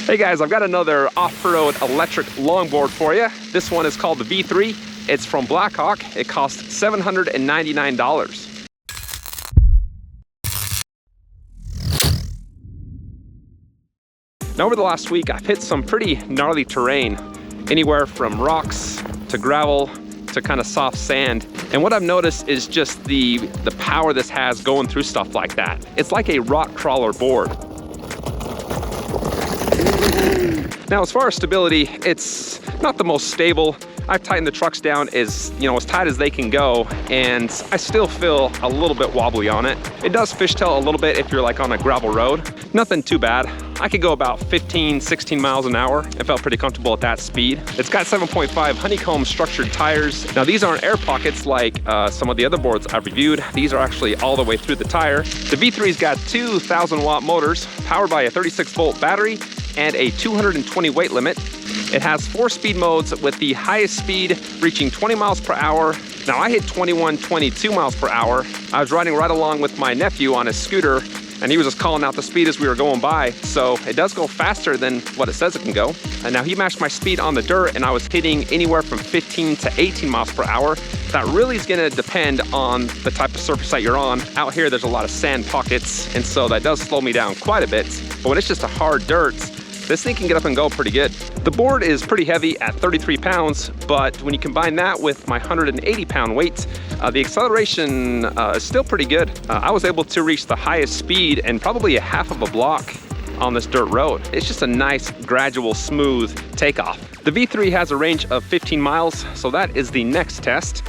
Hey guys, I've got another off-road electric longboard for you. This one is called the V3. It's from Blackhawk. It costs $799. Now over the last week, I've hit some pretty gnarly terrain, anywhere from rocks to gravel to kind of soft sand. And what I've noticed is just the power this has going through stuff like that. It's like a rock crawler board. Now, as far as stability, it's not the most stable. I've tightened the trucks down as tight as they can go, and I still feel a little bit wobbly on it. It does fishtail a little bit if you're like on a gravel road. Nothing too bad. I could go about 15, 16 miles an hour. I felt pretty comfortable at that speed. It's got 7.5 honeycomb structured tires. Now these aren't air pockets like some of the other boards I've reviewed. These are actually all the way through the tire. The V3's got 2,000 watt motors powered by a 36 volt battery and a 220 weight limit. It has 4 speed modes with the highest speed reaching 20 miles per hour. Now I hit 21, 22 miles per hour. I was riding right along with my nephew on his scooter, and he was just calling out the speed as we were going by. So it does go faster than what it says it can go. And now he matched my speed on the dirt, and I was hitting anywhere from 15 to 18 miles per hour. That really is gonna depend on the type of surface that you're on. Out here, there's a lot of sand pockets, and so that does slow me down quite a bit. But when it's just a hard dirt, this thing can get up and go pretty good. The board is pretty heavy at 33 pounds, but when you combine that with my 180 pound weight, the acceleration is still pretty good. I was able to reach the highest speed in probably a half of a block on this dirt road. It's just a nice, gradual, smooth takeoff. The V3 has a range of 15 miles, so that is the next test.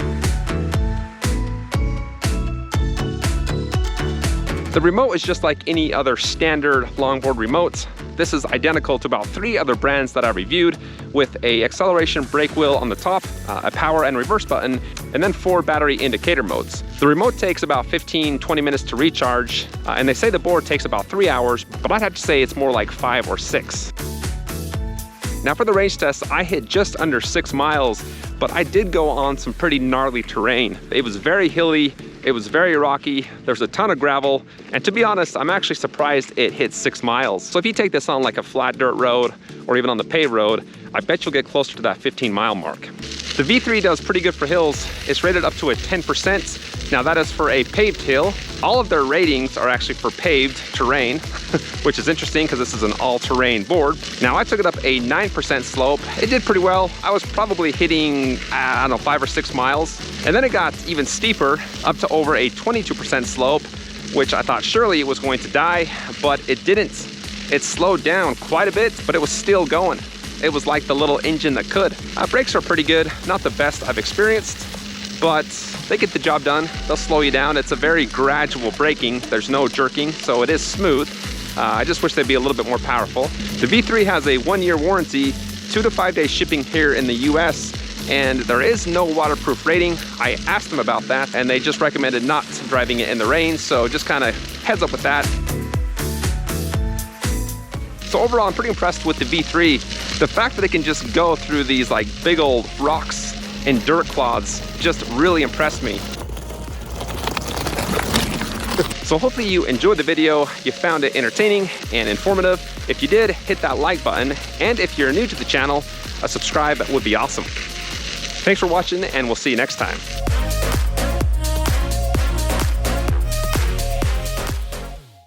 The remote is just like any other standard longboard remote. This is identical to about 3 other brands that I reviewed, with a acceleration brake wheel on the top, a power and reverse button, and then 4 battery indicator modes. The remote takes about 15-20 minutes to recharge, and they say the board takes about 3 hours, but I'd have to say it's more like 5 or 6. Now for the range test, I hit just under 6 miles, but I did go on some pretty gnarly terrain. It was very hilly, it was very rocky, there's a ton of gravel, and to be honest, I'm actually surprised it hit 6 miles. So if you take this on like a flat dirt road or even on the paved road, I bet you'll get closer to that 15-mile mark. The V3 does pretty good for hills. It's rated up to a 10%. Now that is for a paved hill. All of their ratings are actually for paved terrain, which is interesting because this is an all-terrain board. Now I took it up a 9% slope. It did pretty well. I was probably hitting, I don't know, 5 or 6 miles. And then it got even steeper, up to over a 22% slope, which I thought surely it was going to die, but it didn't. It slowed down quite a bit, but it was still going. It was like the little engine that could. Brakes are pretty good, not the best I've experienced, but they get the job done. They'll slow you down. It's a very gradual braking. There's no jerking, so it is smooth. I just wish they'd be a little bit more powerful. The V3 has a 1-year warranty, 2 to 5 day shipping here in the US, and there is no waterproof rating. I asked them about that, and they just recommended not driving it in the rain, so just kind of heads up with that. So overall, I'm pretty impressed with the V3. The fact that it can just go through these like big old rocks and dirt clods just really impressed me. So hopefully you enjoyed the video, you found it entertaining and informative. If you did, hit that like button. And if you're new to the channel, a subscribe would be awesome. Thanks for watching, and we'll see you next time.